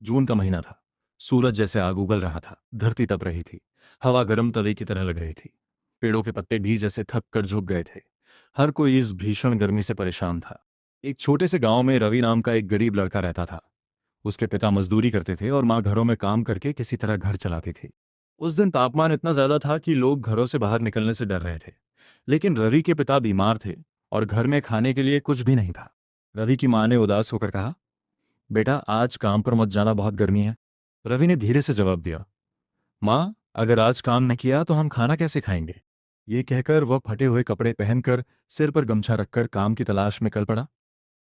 जून का महीना था। सूरज जैसे आग उगल रहा था, धरती तप रही थी। हवा गर्म तवे की तरह लग रही थी। पेड़ों के पत्ते भी जैसे थक कर झुक गए थे। हर कोई इस भीषण गर्मी से परेशान था। एक छोटे से गांव में रवि नाम का एक गरीब लड़का रहता था। उसके पिता मजदूरी करते थे और माँ घरों में काम करके किसी तरह घर चलाती थी। उस दिन तापमान इतना ज्यादा था कि लोग घरों से बाहर निकलने से डर रहे थे। लेकिन रवि के पिता बीमार थे और घर में खाने के लिए कुछ भी नहीं था। रवि की माँ ने उदास होकर कहा, बेटा आज काम पर मत जाना, बहुत गर्मी है। रवि ने धीरे से जवाब दिया, माँ अगर आज काम न किया तो हम खाना कैसे खाएंगे। ये कहकर वह फटे हुए कपड़े पहनकर सिर पर गमछा रखकर काम की तलाश में कल पड़ा।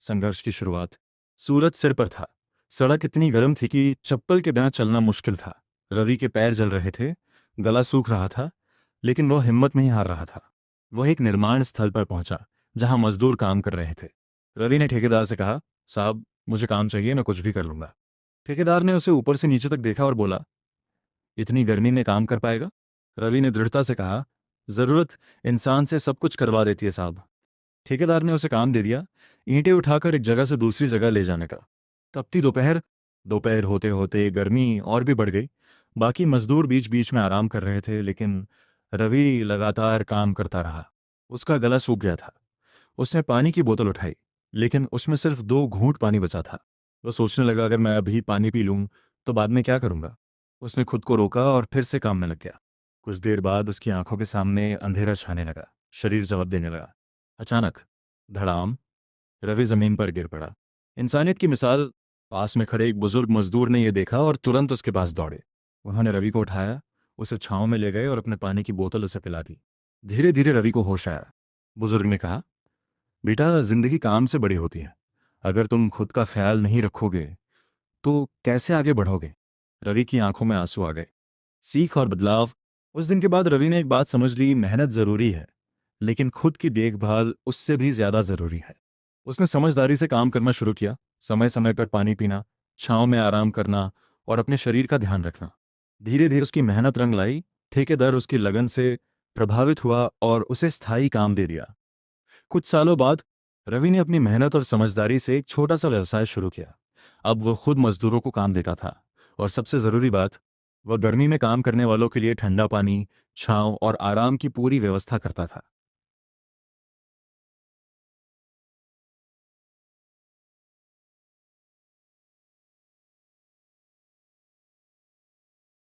संघर्ष की शुरुआत। सूरज सिर पर था। सड़क इतनी गर्म थी कि चप्पल के बिना चलना मुश्किल था। रवि के पैर जल रहे थे, गला सूख रहा था, लेकिन वह हिम्मत नहीं हार रहा था। वह एक निर्माण स्थल पर पहुंचा जहां मजदूर काम कर रहे थे। रवि ने ठेकेदार से कहा, साहब मुझे काम चाहिए, मैं कुछ भी कर लूंगा। ठेकेदार ने उसे ऊपर से नीचे तक देखा और बोला, इतनी गर्मी में काम कर पाएगा। रवि ने दृढ़ता से कहा, जरूरत इंसान से सब कुछ करवा देती है साहब। ठेकेदार ने उसे काम दे दिया, ईंटें उठाकर एक जगह से दूसरी जगह ले जाने का। तपती दोपहर। दोपहर होते होते गर्मी और भी बढ़ गई। बाकी मजदूर बीच बीच में आराम कर रहे थे, लेकिन रवि लगातार काम करता रहा। उसका गला सूख गया था। उसने पानी की बोतल उठाई, लेकिन उसमें सिर्फ 2 घूंट पानी बचा था। वो सोचने लगा, अगर मैं अभी पानी पी लूं तो बाद में क्या करूंगा। उसने खुद को रोका और फिर से काम में लग गया। कुछ देर बाद उसकी आंखों के सामने अंधेरा छाने लगा। शरीर जवाब देने लगा। अचानक धड़ाम, रवि जमीन पर गिर पड़ा। इंसानियत की मिसाल। पास में खड़े एक बुजुर्ग मजदूर ने यह देखा और तुरंत उसके पास दौड़े। उन्होंने रवि को उठाया, उसे छांव में ले गए और अपने पानी की बोतल उसे पिला दी। धीरे धीरे रवि को होश आया। बुजुर्ग ने कहा, बेटा जिंदगी काम से बड़ी होती है। अगर तुम खुद का ख्याल नहीं रखोगे तो कैसे आगे बढ़ोगे। रवि की आंखों में आंसू आ गए। सीख और बदलाव। उस दिन के बाद रवि ने एक बात समझ ली, मेहनत जरूरी है, लेकिन खुद की देखभाल उससे भी ज्यादा जरूरी है। उसने समझदारी से काम करना शुरू किया। समय समय पर पानी पीना, छांव में आराम करना और अपने शरीर का ध्यान रखना। धीरे धीरे उसकी मेहनत रंग लाई। ठेकेदार उसकी लगन से प्रभावित हुआ और उसे स्थायी काम दे दिया। कुछ सालों बाद रवि ने अपनी मेहनत और समझदारी से एक छोटा सा व्यवसाय शुरू किया। अब वो खुद मजदूरों को काम देता था, और सबसे जरूरी बात, वह गर्मी में काम करने वालों के लिए ठंडा पानी, छांव और आराम की पूरी व्यवस्था करता था।